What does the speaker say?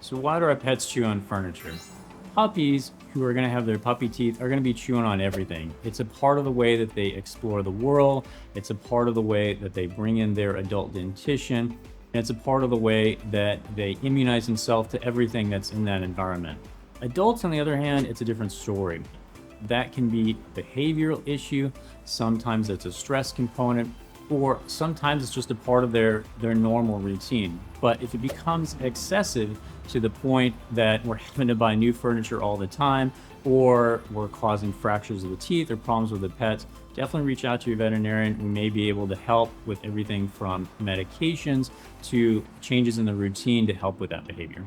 So why do our pets chew on furniture? Puppies who are going to have their puppy teeth are going to be chewing on everything. It's a part of the way that they explore the world. It's a part of the way that they bring in their adult dentition. And it's a part of the way that they immunize themselves to everything that's in that environment. Adults, on the other hand, it's a different story. That can be a behavioral issue. Sometimes it's a stress component, or sometimes it's just a part of their normal routine. But if it becomes excessive to the point that we're having to buy new furniture all the time, or we're causing fractures of the teeth or problems with the pets, definitely reach out to your veterinarian. We may be able to help with everything from medications to changes in the routine to help with that behavior.